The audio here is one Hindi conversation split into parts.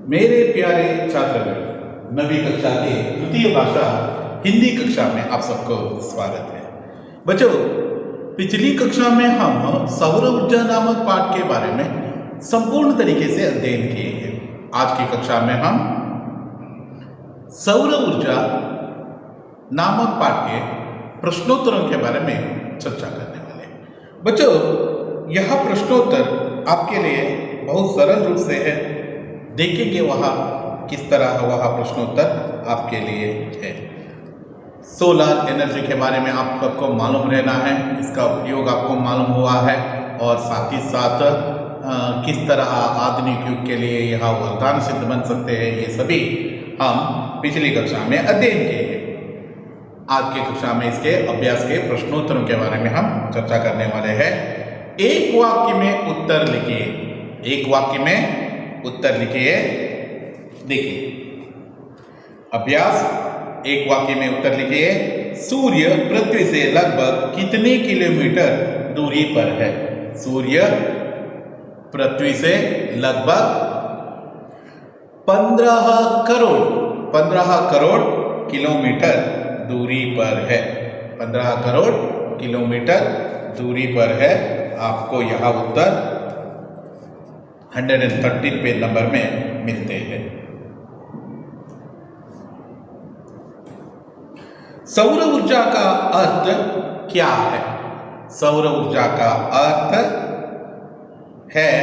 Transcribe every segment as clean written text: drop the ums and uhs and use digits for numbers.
मेरे प्यारे छात्रगण, नवी कक्षा के द्वितीय भाषा हिंदी कक्षा में आप सबको स्वागत है। बच्चों, पिछली कक्षा में हम सौर ऊर्जा नामक पाठ के बारे में संपूर्ण तरीके से अध्ययन किए हैं। आज की कक्षा में हम सौर ऊर्जा नामक पाठ के प्रश्नोत्तरों के बारे में चर्चा करने वाले हैं। बच्चों, यह प्रश्नोत्तर आपके लिए बहुत सरल रूप से है। देखेंगे वहाँ किस तरह वह प्रश्नोत्तर आपके लिए है। सोलर एनर्जी के बारे में आप सबको मालूम रहना है, इसका उपयोग आपको मालूम हुआ है और साथ ही साथ किस तरह आधुनिक युग के लिए यह वरदान सिद्ध बन सकते हैं, ये सभी हम पिछली कक्षा में अध्ययन किए हैं। आज की कक्षा में इसके अभ्यास के प्रश्नोत्तरों के बारे में हम चर्चा करने वाले हैं। एक वाक्य में उत्तर लिखिए। एक वाक्य में उत्तर लिखिए। देखिए अभ्यास, एक वाक्य में उत्तर लिखिए। सूर्य पृथ्वी से लगभग कितने किलोमीटर दूरी पर है? सूर्य पृथ्वी से लगभग 15 करोड़ किलोमीटर दूरी पर है। 15 करोड़ किलोमीटर दूरी पर है। आपको यह उत्तर 113 पेज नंबर में मिलते हैं। सौर ऊर्जा का अर्थ क्या है? सौर ऊर्जा का अर्थ है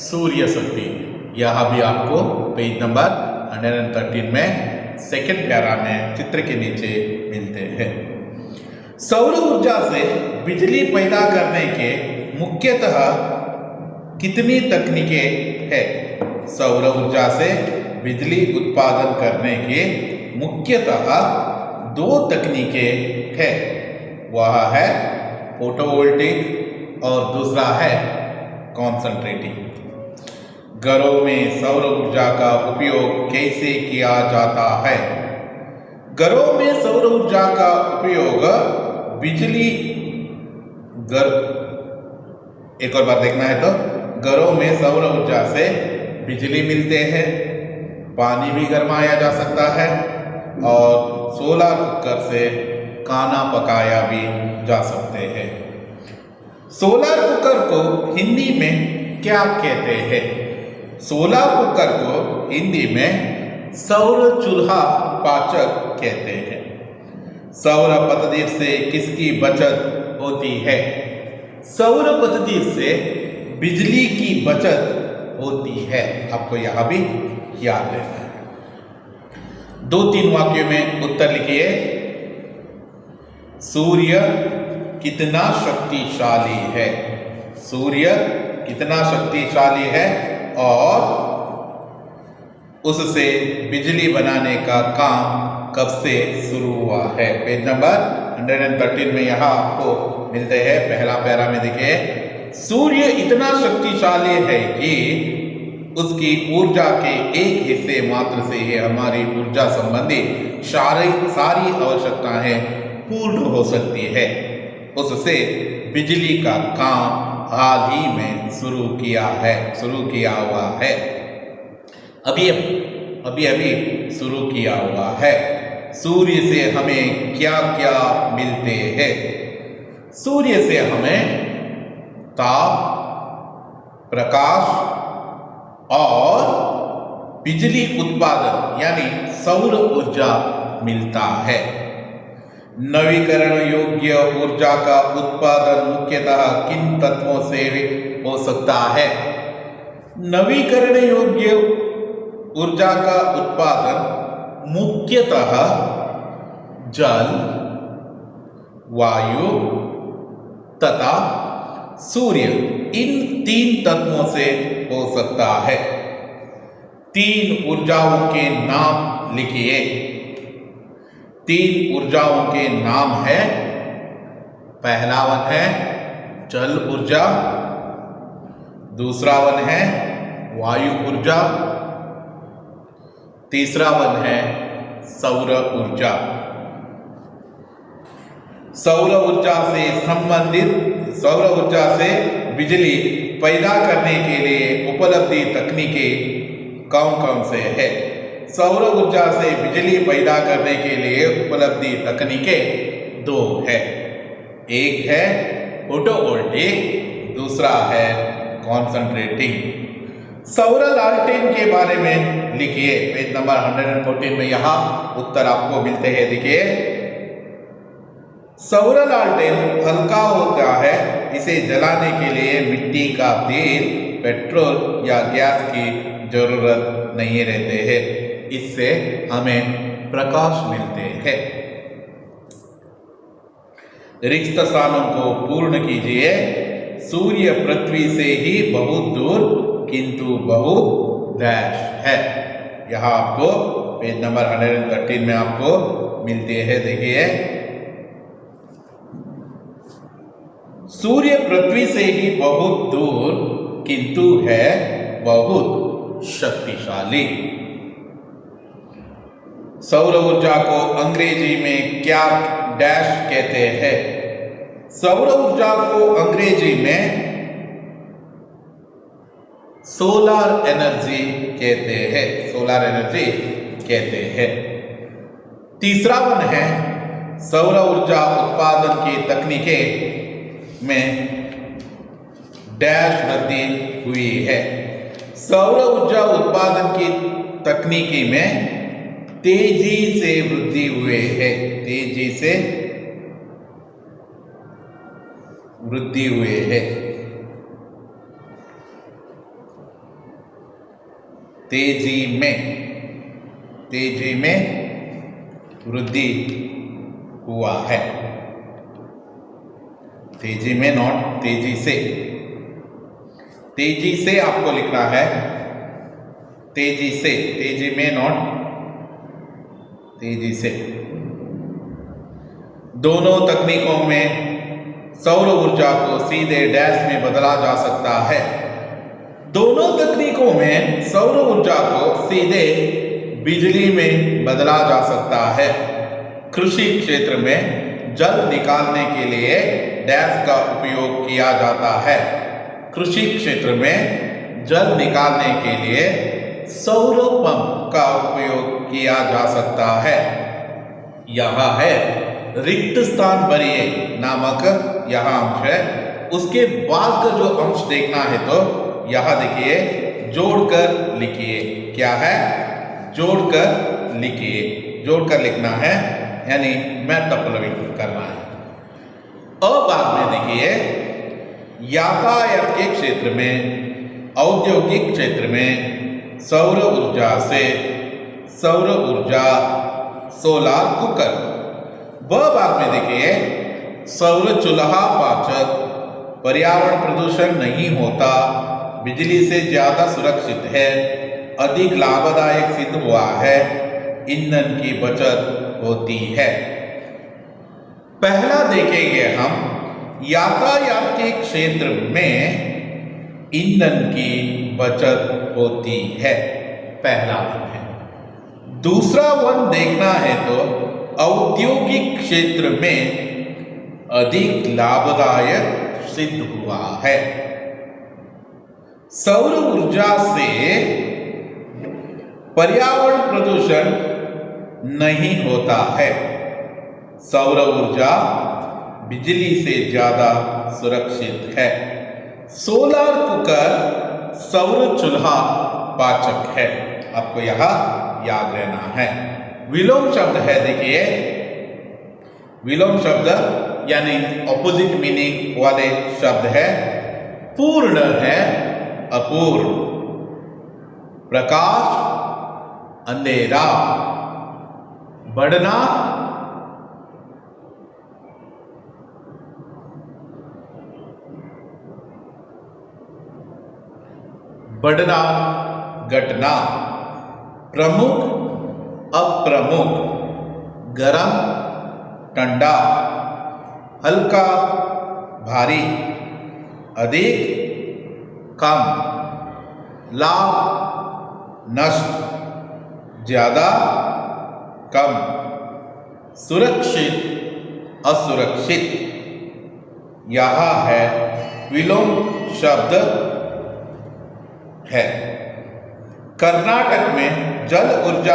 सूर्य शक्ति। यह भी आपको पेज नंबर 113 में सेकंड पैरा में चित्र के नीचे मिलते हैं। सौर ऊर्जा से बिजली पैदा करने के मुख्यतः कितनी तकनीकें हैं? सौर ऊर्जा से बिजली उत्पादन करने के मुख्यतः 2 तकनीकें हैं। वह है फोटोवोल्टिक और दूसरा है कॉन्सेंट्रेटिंग। घरों में सौर ऊर्जा का उपयोग कैसे किया जाता है? घरों में सौर ऊर्जा का उपयोग बिजली एक और बार देखना है तो घरों में सौर ऊर्जा से बिजली मिलते हैं, पानी भी गरमाया जा सकता है और सोलर कुकर से खाना पकाया भी जा सकते हैं। सोलर कुकर को हिंदी में क्या कहते हैं? सोलर कुकर को हिंदी में सौर चूल्हा पाचक कहते हैं। सौर पद्धति से किसकी बचत होती है? सौर पद्धति से बिजली की बचत होती है। आपको यह भी याद रहना है। 2-3 वाक्यों में उत्तर लिखिए। सूर्य कितना शक्तिशाली है? सूर्य कितना शक्तिशाली है और उससे बिजली बनाने का काम कब से शुरू हुआ है? पेज नंबर 113 में यहाँ आपको मिलते हैं। पहला पैरा में देखिए, सूर्य इतना शक्तिशाली है कि उसकी ऊर्जा के एक हिस्से मात्र से ही हमारी ऊर्जा संबंधी सारी आवश्यकताएं पूर्ण हो सकती है। उससे बिजली का काम हाल ही में शुरू किया हुआ है। अभी शुरू किया हुआ है। सूर्य से हमें क्या क्या मिलते हैं? सूर्य से हमें ताप, प्रकाश और बिजली उत्पादन यानी सौर ऊर्जा मिलता है। नवीकरण योग्य ऊर्जा का उत्पादन मुख्यतः किन तत्वों से हो सकता है? नवीकरण योग्य ऊर्जा का उत्पादन मुख्यतः जल, वायु तथा सूर्य, इन 3 तत्वों से हो सकता है। 3 ऊर्जाओं के नाम लिखिए। 3 ऊर्जाओं के नाम है। पहला वन है जल ऊर्जा, दूसरा वन है वायु ऊर्जा, तीसरा वन है सौर ऊर्जा। सौर ऊर्जा से बिजली पैदा करने के लिए उपलब्ध तकनीकें कौन कौन से है? सौर ऊर्जा से बिजली पैदा करने के लिए उपलब्धि तकनीकें दो है। एक है फोटोवोल्टिक, दूसरा है कॉन्सेंट्रेटिंग। सौर लालटेन के बारे में लिखिए। पेज नंबर 114 में यहाँ उत्तर आपको मिलते हैं। देखिए, सौर लालटेन हल्का होता है, इसे जलाने के लिए मिट्टी का तेल, पेट्रोल या गैस की जरूरत नहीं रहते हैं। इससे हमें प्रकाश मिलते हैं। रिक्त स्थानों को पूर्ण कीजिए। सूर्य पृथ्वी से ही बहुत दूर किंतु बहुत डैश है। यह आपको पेज नंबर 113 में आपको मिलते हैं। देखिए, सूर्य पृथ्वी से ही बहुत दूर किंतु है बहुत शक्तिशाली। सौर ऊर्जा को अंग्रेजी में क्या डैश कहते हैं? सौर ऊर्जा को अंग्रेजी में सोलर एनर्जी कहते हैं। सोलर एनर्जी कहते हैं। तीसरा वन है सौर ऊर्जा उत्पादन की तकनीकें में डैश वृद्धि हुई है। सौर ऊर्जा उत्पादन की तकनीकी में तेजी से वृद्धि हुए है। तेजी से वृद्धि हुए है। तेजी में वृद्धि हुआ है। तेजी में, नॉट तेजी से। तेजी से आपको लिखना है। तेजी से, तेजी में, नॉट तेजी से। दोनों तकनीकों में सौर ऊर्जा को सीधे डैश में बदला जा सकता है। दोनों तकनीकों में सौर ऊर्जा को सीधे बिजली में बदला जा सकता है। कृषि क्षेत्र में जल निकालने के लिए डैश का उपयोग किया जाता है। कृषि क्षेत्र में जल निकालने के लिए सौर पंप का उपयोग किया जा सकता है। यहाँ है रिक्त स्थान भरिए नामक यहाँ अंश है। उसके बाद का जो अंश देखना है तो यहाँ देखिए, जोड़कर लिखिए। क्या है? जोड़कर लिखिए। जोड़कर लिखना है, यानी महत्वपूर्ण करना है। अब बाद में देखिए, यातायात के क्षेत्र में, औद्योगिक क्षेत्र में सौर ऊर्जा से सौर ऊर्जा सोलर कुकर। वह भाग में देखिए, सौर चूल्हा पाचक, पर्यावरण प्रदूषण नहीं होता, बिजली से ज्यादा सुरक्षित है, अधिक लाभदायक सिद्ध हुआ है, ईंधन की बचत होती है। पहला देखेंगे हम, यातायात के क्षेत्र में ईंधन की बचत होती है। पहला वन है। दूसरा वन देखना है तो औद्योगिक क्षेत्र में अधिक लाभदायक सिद्ध हुआ है। सौर ऊर्जा से पर्यावरण प्रदूषण नहीं होता है। सौर ऊर्जा बिजली से ज्यादा सुरक्षित है। सोलर कुकर सौर चूल्हा पाचक है। आपको यहां याद रहना है। विलोम शब्द है, देखिए, विलोम शब्द यानी ऑपोजिट मीनिंग वाले शब्द है। पूर्ण है, अपूर्ण। प्रकाश, अंधेरा। बढ़ना, बढ़ना, घटना। प्रमुख, अप्रमुख। गरम, ठंडा। हल्का, भारी। अधिक, कम। लाभ, नष्ट। ज्यादा, कम। सुरक्षित, असुरक्षित। यह है विलोम शब्द है। कर्नाटक में जल ऊर्जा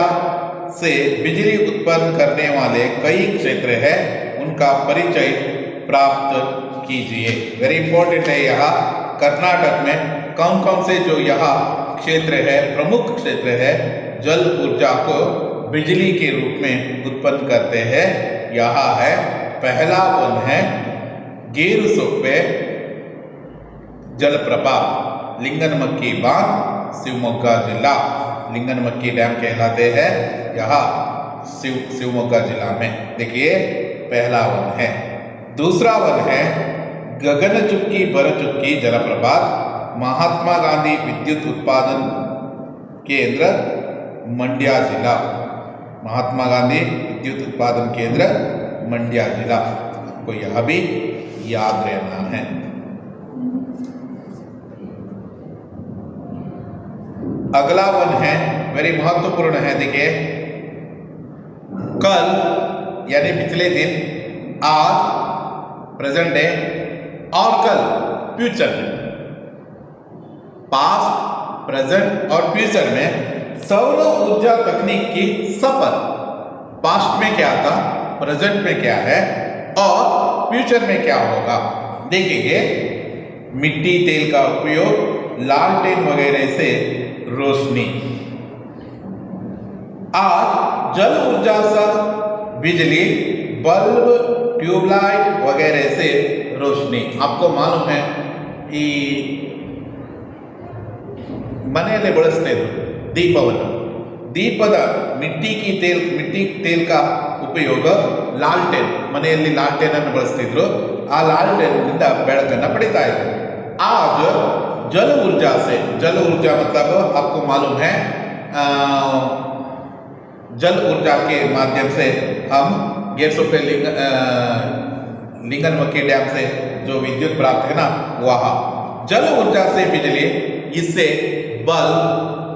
से बिजली उत्पन्न करने वाले कई क्षेत्र हैं, उनका परिचय प्राप्त कीजिए। वेरी इंपॉर्टेंट है, यहाँ कर्नाटक में कौन कौन से जो यहाँ क्षेत्र है, प्रमुख क्षेत्र है, जल ऊर्जा को बिजली के रूप में उत्पन्न करते हैं। यहाँ है पहला वन है गेरुसोप्पे जलप्रपात, लिंगनमक्की बांध, शिवमोगा जिला। लिंगनमक्की डैम कहलाते हैं यहाँ शिवमोगा जिला में। देखिए पहला वन है। दूसरा वन है गगनचुक्की भरचुक्की जलप्रपात, महात्मा गांधी विद्युत उत्पादन केंद्र, मंड्या जिला। महात्मा गांधी विद्युत उत्पादन केंद्र, मंड्या जिला। आपको यह भी याद रहना है। अगला वन है, वेरी महत्वपूर्ण है। देखिए कल यानी पिछले दिन, आज प्रेजेंट डे, और कल फ्यूचर में, पास्ट, प्रेजेंट और फ्यूचर में सौर ऊर्जा तकनीक की सफर। पास्ट में क्या था, प्रेजेंट में क्या है और फ्यूचर में क्या होगा, देखेंगे। मिट्टी तेल का उपयोग, लालटेन वगैरह से रोशनी। आज जल ऊर्जा से बिजली, बल्ब, ट्यूबलाइट वगैरह से रोशनी। आपको मालूम है कि मनेले ಬಳಸ್ತಾ ಇದ್ರು ದೀಪವನ್ನು, ದೀಪದ ಮಿಟ್ಟಿ ತೇಲ್ का ಉಪಯೋಗ ಲಾಲ್ಟೇನ್, ಮನೆಯಲ್ಲಿ ಲಾಲ್ಟೇನ್ ಅನ್ನು ಬಳಸ್ತಿದ್ರು। ಆ ಲಾಲ್ಟೇನ್ ನಿಂದ ಬೆಳಕನ್ನು ಪಡಿತಾ ಇದ್ರು। आज जल ऊर्जा से, जल ऊर्जा मतलब आपको मालूम है जल ऊर्जा के माध्यम से हम गेरसोप्पे लिंगनमक्की डैम से जो विद्युत प्राप्त है ना, वह जल ऊर्जा से बिजली, इससे बल्ब,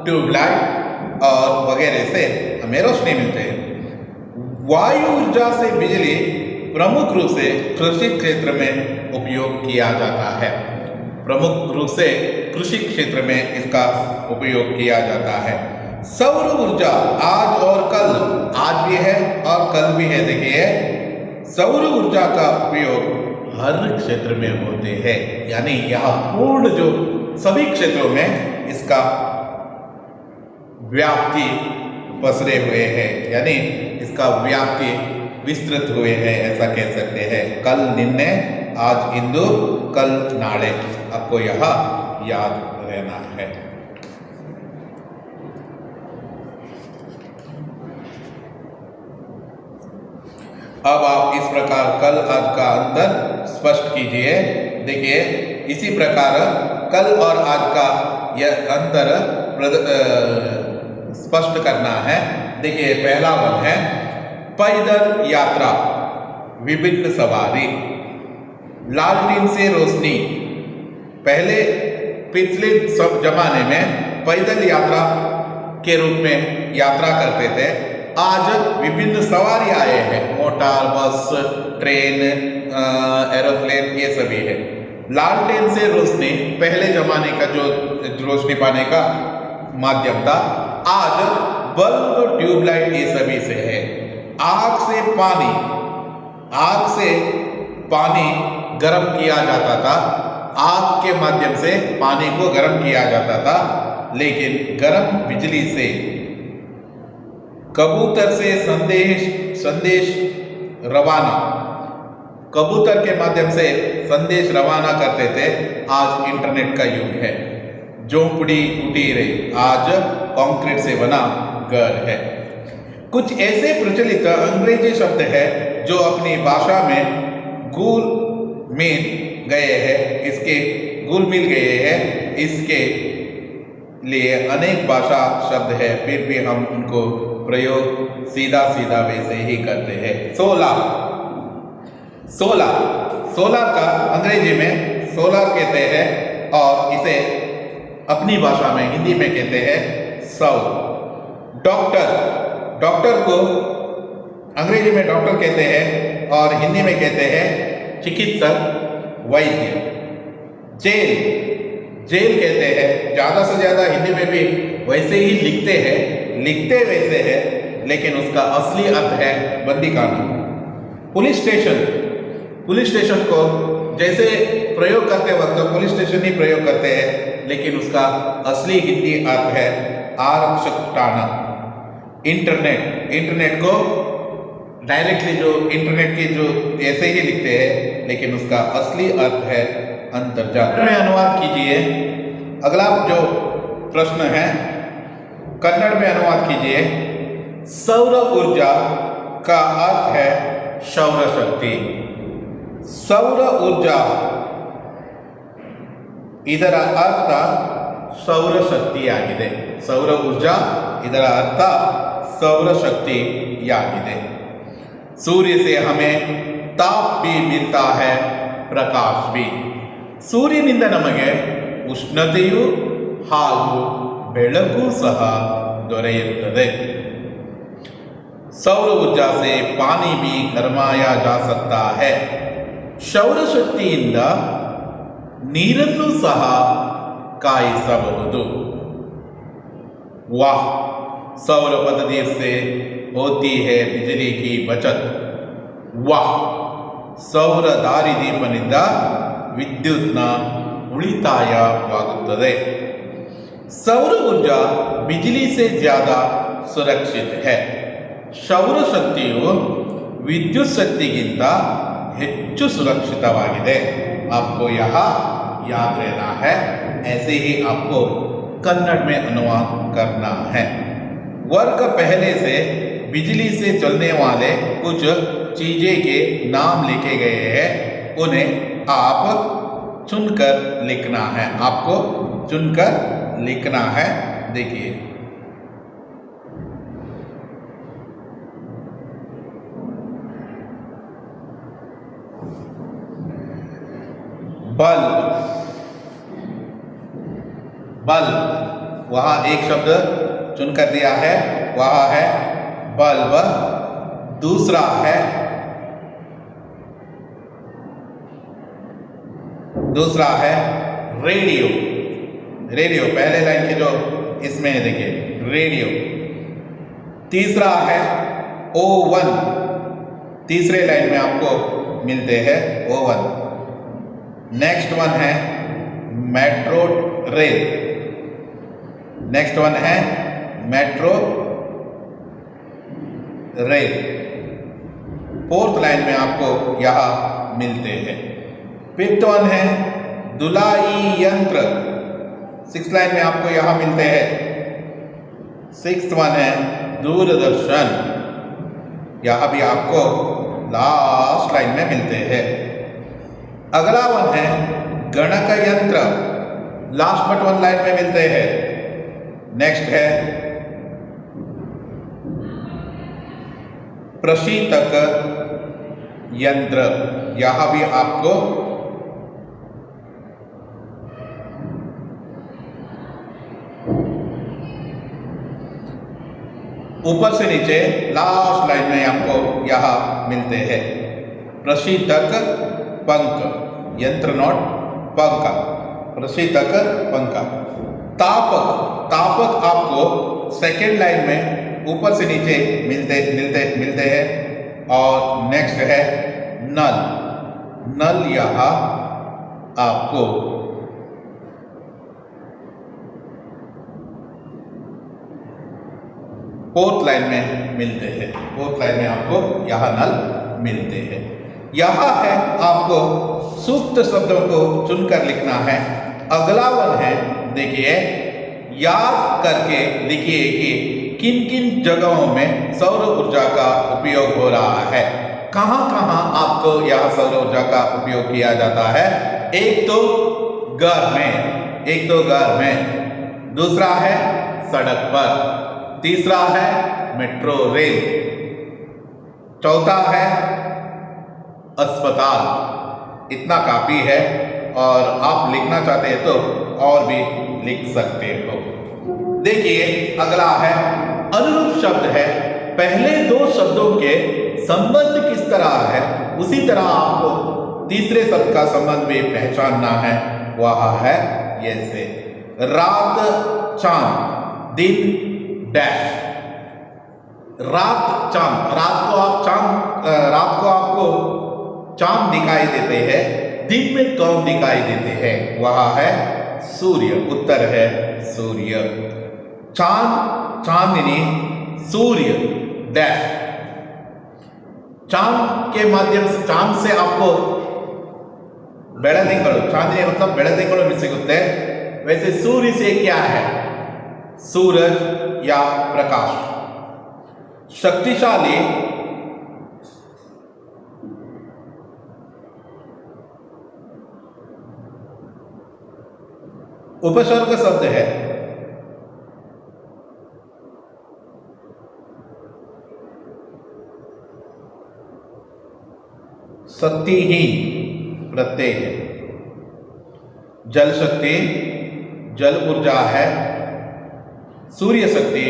ट्यूबलाइट और वगैरह से हमें रोशनी मिलते हैं। वायु ऊर्जा से बिजली प्रमुख रूप से कृषि क्षेत्र में उपयोग किया जाता है। प्रमुख रूप से कृषि क्षेत्र में इसका उपयोग किया जाता है। सौर ऊर्जा आज और कल, आज भी है और कल भी है। देखिए सौर ऊर्जा का उपयोग हर क्षेत्र में होते हैं, यानी यह पूर्ण जो सभी क्षेत्रों में इसका व्याप्ति पसरे हुए हैं, यानी इसका व्याप्ति विस्तृत हुए हैं, ऐसा कह सकते हैं। कल निन्ने, आज इंदु, कल नाड़े। आपको यह याद रहना है। अब आप इस प्रकार कल आज का अंतर स्पष्ट कीजिए। देखिए इसी प्रकार कल और आज का यह अंतर स्पष्ट करना है। देखिए पहला वन है पैदल यात्रा, विभिन्न सवारी, लालटेन से रोशनी। पहले पिछले सब जमाने में पैदल यात्रा के रूप में यात्रा करते थे। आज विभिन्न सवारी आए हैं, मोटर, बस, ट्रेन, एरोप्लेन, ये सभी है। लालटेन से रोशनी पहले जमाने का जो रोशनी पाने का माध्यम था, आज बल्ब, ट्यूबलाइट ये सभी से है। आग से पानी गर्म किया जाता था, आग के माध्यम से पानी को गर्म किया जाता था। लेकिन गर्म बिजली से, कबूतर से संदेश रवाना, कबूतर के माध्यम से संदेश रवाना करते थे। आज इंटरनेट का युग है। झोंपड़ी कुटीर आज कंक्रीट से बना घर है। कुछ ऐसे प्रचलित अंग्रेजी शब्द है जो अपनी भाषा में घुल मिल गए हैं, इसके लिए अनेक भाषा शब्द है, फिर भी हम उनको प्रयोग सीधा वैसे ही करते हैं। सोलर का अंग्रेजी में सोलर कहते हैं और इसे अपनी भाषा में हिंदी में कहते हैं सौर। डॉक्टर को अंग्रेजी में डॉक्टर कहते हैं और हिंदी में कहते हैं चिकित्सक, वैद्य। जेल कहते हैं। ज़्यादा से ज़्यादा हिंदी में भी वैसे ही लिखते वैसे है, लेकिन उसका असली अर्थ है बंदी खाना। पुलिस स्टेशन को जैसे प्रयोग करते वक्त पुलिस स्टेशन ही प्रयोग करते हैं, लेकिन उसका असली हिंदी अर्थ है आरक्षक थाना। इंटरनेट को डायरेक्टली जो इंटरनेट की जो ऐसे ही लिखते हैं, लेकिन उसका असली अर्थ है अंतर्जाल में। अनुवाद कीजिए। अगला जो प्रश्न है कन्नड़ में अनुवाद कीजिए। सौर ऊर्जा का अर्थ है सौर शक्ति। सौर ऊर्जा ಇದರ ಅರ್ಥ ಸೌರ ಶಕ್ತಿಯಾಗಿದೆ। ಸೌರ ऊर्जा ಇದರ ಅರ್ಥ सौर शक्तियाಗಿದೆ। सूर्य से हमें ताप भी मिलता है, प्रकाश भी। ಸೂರ್ಯನಿಂದ ನಮಗೆ ಉಷ್ಣತೆಯು ಹಾಗೂ ಬೆಳಕು ಸಹ ದೊರೆಯುತ್ತದೆ। सौर ऊर्जा से पानी भी गरमाया जा सकता है। सौर ಶಕ್ತಿಯಿಂದ ನೀರನ್ನು ಸಹ ಕಾಯಿಸಬಹುದು। वाह, सौर पद्धति से होती है बिजली की बचत। वाह, सौर ದಾರಿದೀಪನಿಂದ ವಿದ್ಯುತ್ನ ಉಳಿತಾಯವಾಗುತ್ತದೆ। सौर ऊर्जा बिजली से ज़्यादा सुरक्षित है। सौर ಶಕ್ತಿಯು ವಿದ್ಯುತ್ ಶಕ್ತಿಗಿಂತ ಹೆಚ್ಚು ಸುರಕ್ಷಿತವಾಗಿದೆ। आपको यहाँ याद रहना है, ऐसे ही आपको कन्नड़ में अनुवाद करना है। वर्ग पहले से बिजली से चलने वाले कुछ चीजें के नाम लिखे गए हैं, उन्हें आप चुनकर लिखना है। आपको चुनकर लिखना है। देखिए, बल्ब। बल्ब, वहाँ एक शब्द चुनकर दिया है, वह है बल्ब। दूसरा है रेडियो। रेडियो पहले लाइन के जो इसमें है, देखिए रेडियो। तीसरा है ओवन। तीसरे लाइन में आपको मिलते हैं ओवन। नेक्स्ट वन है मेट्रो रेल। नेक्स्ट वन है मेट्रो रेल। फोर्थ लाइन में आपको यहाँ मिलते हैं। फिफ्थ वन है धुलाई यंत्र। सिक्स लाइन में आपको यहाँ मिलते हैं। सिक्स वन है दूरदर्शन। यहाँ भी आपको लास्ट लाइन में मिलते हैं। अगला वन है गणक यंत्र। लास्ट बट वन लाइन में मिलते हैं। नेक्स्ट है प्रशीतक यंत्र। यहाँ भी आपको ऊपर से नीचे लास्ट लाइन में आपको यहाँ मिलते हैं। प्रशीतक पंख, यंत्र नॉट पंख। प्रशीतक पंख। तापक। तापक आपको सेकेंड लाइन में ऊपर से नीचे मिलते हैं। और नेक्स्ट है नल। नल यहाँ आपको फोर्थ लाइन में मिलते हैं। फोर्थ लाइन में आपको यहाँ नल मिलते हैं। यहाँ है आपको सूक्त शब्दों को चुनकर लिखना है। अगला वन है, देखिए याद करके लिखिए कि किन किन जगहों में सौर ऊर्जा का उपयोग हो रहा है। कहाँ कहाँ आपको यह सौर ऊर्जा का उपयोग किया जाता है। एक तो घर में, दूसरा है सड़क पर, तीसरा है मेट्रो रेल, चौथा है अस्पताल। इतना काफी है, और आप लिखना चाहते हैं तो और भी लिख सकते हो। देखिए अगला है अनुरूप शब्द है। पहले दो शब्दों के संबंध किस तरह है, उसी तरह आपको तीसरे शब्द का संबंध भी पहचानना है। वह है ये से। रात चांद, दिन डैश। रात चांद, रात को आपको चांद दिखाई देते हैं, दिन में कौन दिखाई देते हैं? वह है सूर्य। उत्तर है सूर्य। चांद, चांदनी, सूर्य डैश। चांद के माध्यम से, चांद से आपको ಬೆಳದಿಂಗಳು, चांदनी मतलब ಬೆಳದಿಂಗಳು ಸಿಗುತ್ತೆ। वैसे सूर्य से क्या है? सूरज या प्रकाश। शक्तिशाली, उपसर्ग शब्द है। शक्तिहीन प्रत्यय है। जल शक्ति, जल ऊर्जा है। सूर्य शक्ति,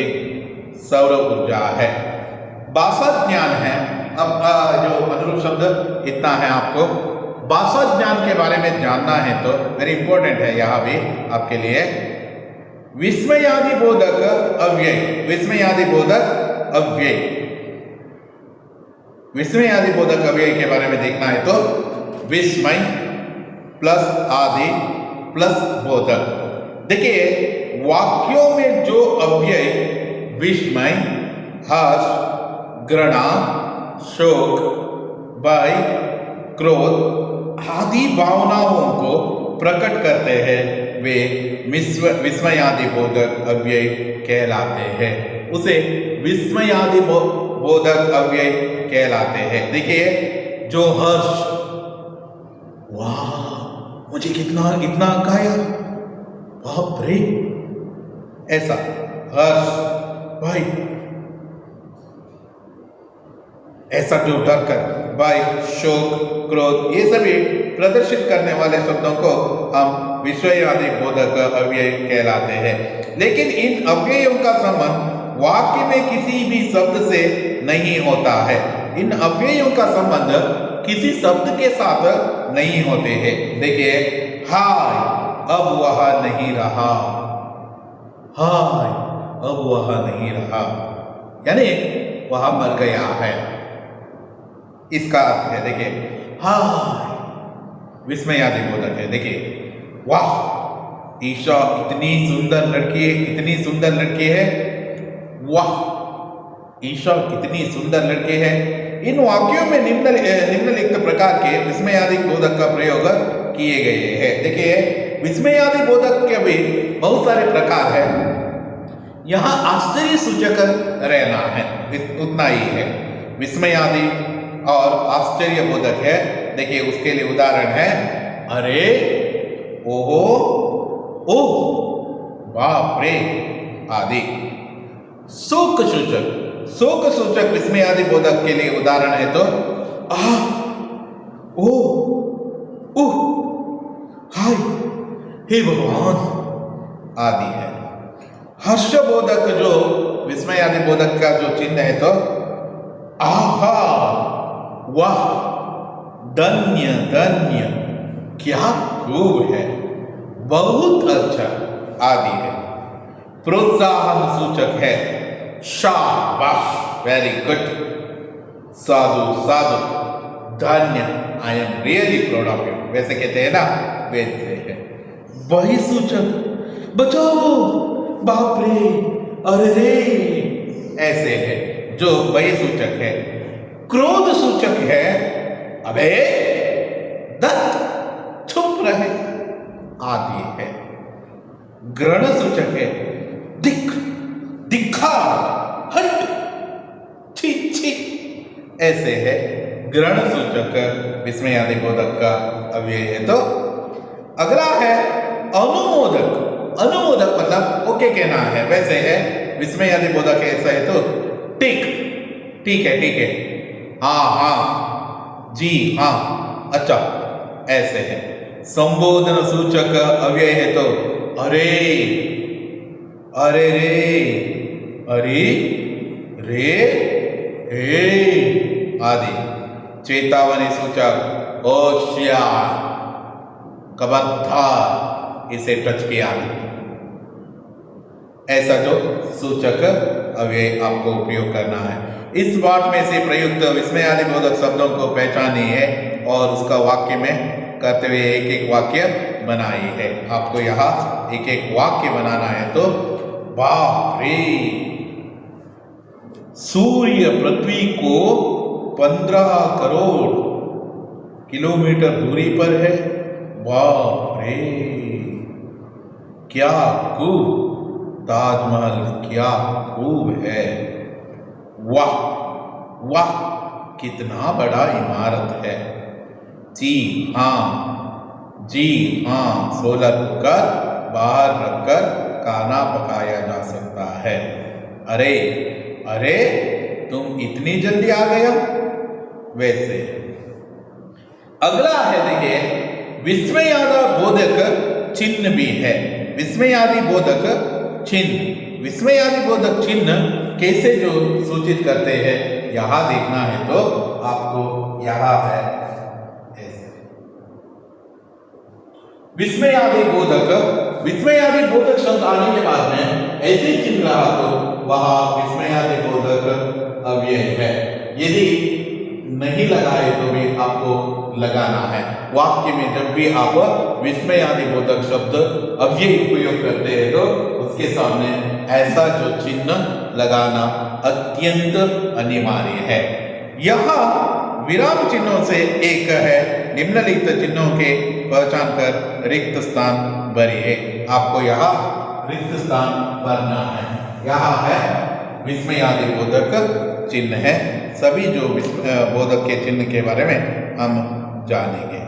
सौर ऊर्जा है। भाषा ज्ञान है। अब जो अनुरूप शब्द इतना है आपको। भाषा ज्ञान के बारे में जानना है तो वेरी इंपॉर्टेंट है यहाँ भी आपके लिए। विस्मयादि बोधक अव्यय, विस्मयादि बोधक अव्यय, विस्मयादि बोधक अव्यय के बारे में देखना है तो विस्मय प्लस आदि प्लस बोधक। देखिए वाक्यों में जो अव्यय विस्मय, हर्ष, घृणा, शोक, भय, क्रोध आदि भावनाओं को प्रकट करते हैं वे विस्मयादि बोधक अव्यय कहलाते हैं। उसे विस्मयादि बोधक अव्यय कहलाते हैं। देखिए जो हर्ष, वाह मुझे कितना इतना अंक आया, बाप रे, ऐसा हर्ष, भाई ऐसा जो डर कर, भय, शोक, क्रोध, ये सभी प्रदर्शित करने वाले शब्दों को हम विस्मयादि बोधक अव्यय कहलाते हैं। लेकिन इन अव्ययों का संबंध वाक्य में किसी भी शब्द से नहीं होता है। इन अव्ययों का संबंध किसी शब्द के साथ नहीं होते हैं। देखिए हाय अब वह नहीं रहा, हाय अब वह नहीं रहा, यानी वह मर गया है, इसका अर्थ है। देखिए हाय विस्मयादि बोधक है। देखिए वाह ईशा इतनी सुंदर लड़की है, कितनी सुंदर लड़की है, वाह ईशा कितनी सुंदर लड़की है। इन वाक्यों में निम्नलिखित प्रकार के विस्मयादि बोधक का प्रयोग किए गए हैं। देखिए विस्मयादि बोधक के भी बहुत सारे प्रकार हैं। यहाँ आश्चर्य सूचक रहना है, उतना ही है। विस्मयादि और आश्चर्य बोधक है। देखिए उसके लिए उदाहरण है अरे, ओहो, ओह, बाप रे आदि। शोक सूचक, शोक सूचक विस्मयादि बोधक के लिए उदाहरण है तो आ, ओ, उह, हाय, हे भगवान आदि है। हर्षबोधक जो विस्मयादि बोधक का जो चिन्ह है तो आहा, वाह, धन्य धन्य, क्या खूब है, बहुत अच्छा आदि है। प्रोत्साहन सूचक है शाबाश, वेरी गुड, साधु साधु, धन्य, I am really proud of you, वैसे कहते हैं ना, वैसे है। वही सूचक बचाओ, बाप रे, अरे रे, ऐसे है जो वही सूचक है। क्रोध सूचक है अबे दत्त, चुप रहे आदि है। घृण सूचक है दिख, दिखा, हट, छी छी, ऐसे है। घृण सूचक विस्मयादि बोधक का अव्यय है। तो अगला है अनुमोदक। अनुमोदक मतलब ओके कहना है, वैसे है। विस्मयादि बोधक ऐसा है तो टिक, ठीक है, ठीक है, हाँ हाँ, जी हाँ, अच्छा, ऐसे है। संबोधन सूचक अव्यय है तो अरे, अरे रे, अरे रे, हे आदि। चेतावनी सूचक होशियार, खबरदार, इसे टच किया। ऐसा जो सूचक अव्यय आपको उपयोग करना है। इस पाठ में से प्रयुक्त विस्मयादिबोधक शब्दों को पहचानिए और उसका वाक्य में करते हुए एक एक वाक्य बनाई है। आपको यहाँ एक एक वाक्य बनाना है। तो बाप रे, सूर्य पृथ्वी को 15 करोड़ किलोमीटर दूरी पर है। बाप रे, क्या खूब ताजमहल, क्या खूब है। वाह वाह, कितना बड़ा इमारत है। जी हाँ, सोलर कुकर बाहर रखकर खाना पकाया जा सकता है। अरे अरे, तुम इतनी जल्दी आ गया। वैसे अगला है, देखिए, विस्मयादिबोधक चिन्ह भी है। विस्मयादिबोधक चिन्ह, विस्मयादिबोधक चिन्ह कैसे जो सूचित करते हैं, यहां देखना है तो आपको यहां है ऐसे विस्मयादिबोधक। विस्मयादिबोधक शब्द आने के बाद में ऐसे चिन्ह रहा तो वहां विस्मयादिबोधक अव्यय है। यदि नहीं लगाए तो भी आपको लगाना है। वाक्य में जब भी आप विस्मयादिबोधक शब्द अव्यय उपयोग करते हैं तो उसके सामने ऐसा जो चिन्ह लगाना अत्यंत अनिवार्य है। यहाँ विराम चिन्हों से एक है, निम्नलिखित चिन्हों के पहचान कर रिक्त स्थान भरिए। आपको यहाँ रिक्त स्थान भरना है। यहाँ है विस्मयादिबोधक चिन्ह है। सभी जो बोधक के चिन्ह के बारे में हम जानेंगे।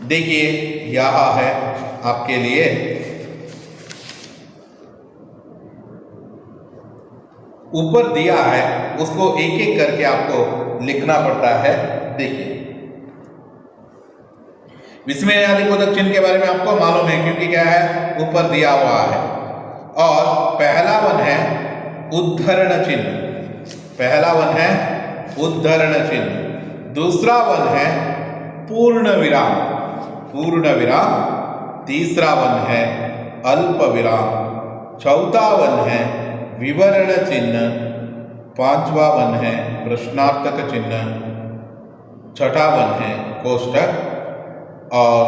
देखिए, यहाँ है आपके लिए ऊपर दिया है, उसको एक एक करके आपको लिखना पड़ता है। देखिए, विस्मयादिबोधक चिन्ह के बारे में आपको मालूम है, क्योंकि क्या है, ऊपर दिया हुआ है। और पहला वन है उद्धरण चिन्ह। पहला वन है उद्धरण चिन्ह। दूसरा वन है पूर्ण विराम, पूर्ण विराम। तीसरा वन है अल्प विराम। चौथा वन है विवरण चिन्ह। पांचवा वन है प्रश्नार्थक चिन्ह। छठा वन है कोष्ठक और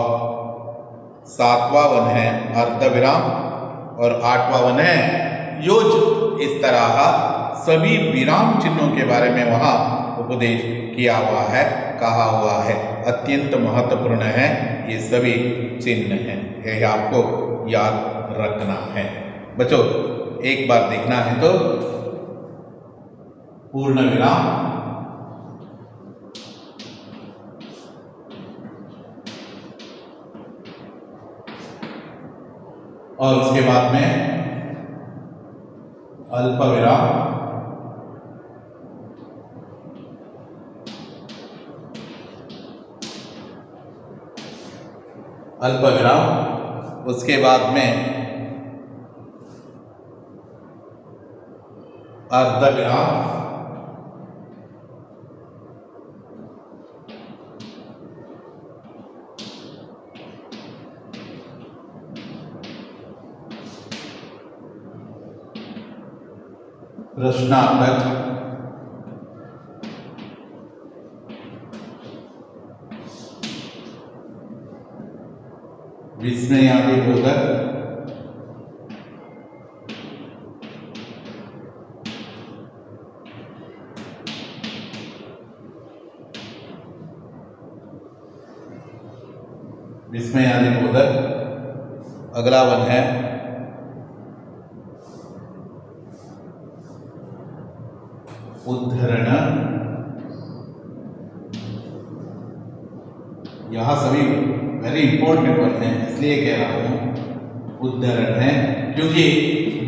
सातवां वन है अर्धविराम और आठवां वन है योज। इस तरह सभी विराम चिन्हों के बारे में वहां उपदेश किया हुआ है, कहा हुआ है। अत्यंत महत्वपूर्ण है ये सभी चिन्ह हैं, यह आपको याद रखना है। बच्चों, एक बार देखना है तो पूर्ण विराम, और उसके बाद में अल्प विराम, अल्प विराम, उसके बाद में अर्ध विराम, प्रश्नार्थक, विस्मयादिबोधक, विस्मयादिबोधक। अगला वन है उद्धरण। यहां सभी वेरी इंपॉर्टेंट वन है, इसलिए कह रहा हूं उद्धरण है, क्योंकि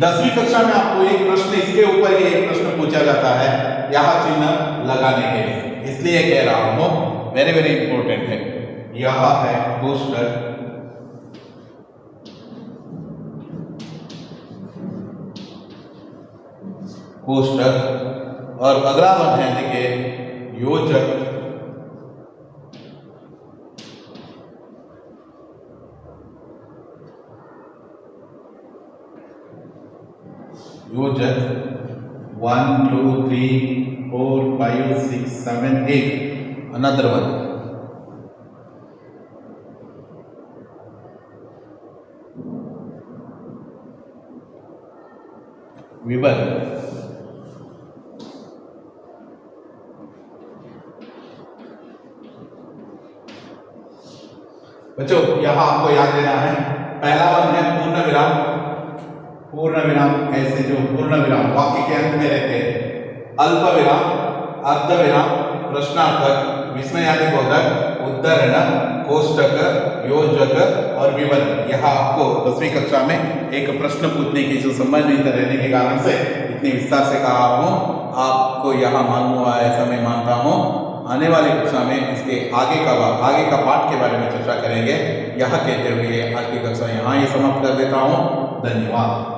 10वीं कक्षा में आपको एक प्रश्न इसके ऊपर ही एक प्रश्न पूछा जाता है यहां चिन्ह लगाने के लिए, इसलिए कह रहा हूं वेरी वेरी इंपॉर्टेंट है। यह है कोष्ठक, कोष्ठक, और अगला वन है देखिए योजक, योजक 1 2 3 4 5 6 7 8. Another one. विवर. बच्चों यहां आपको याद देना है, पहला वन है पूर्ण विराम. पूर्ण विराम ऐसे जो पूर्ण विराम वाक्य के अंत में रहते हैं, अल्प विराम, अर्ध विराम, प्रश्नार्थक, विस्मयादिबोधक, उद्धरण, कोष्टक, योजक और विवरण. यहाँ आपको 10वीं कक्षा में एक प्रश्न पूछने की जो संबंधित रहने के कारण से इतनी विस्तार से कहा हूँ, आपको यहाँ मालूम हुआ ऐसा मैं मानता हूँ. आने वाली कक्षा में इसके आगे का पाठ के बारे में चर्चा करेंगे. यह कहते हुए आज की कक्षा यहाँ ही समाप्त कर देता हूँ. धन्यवाद.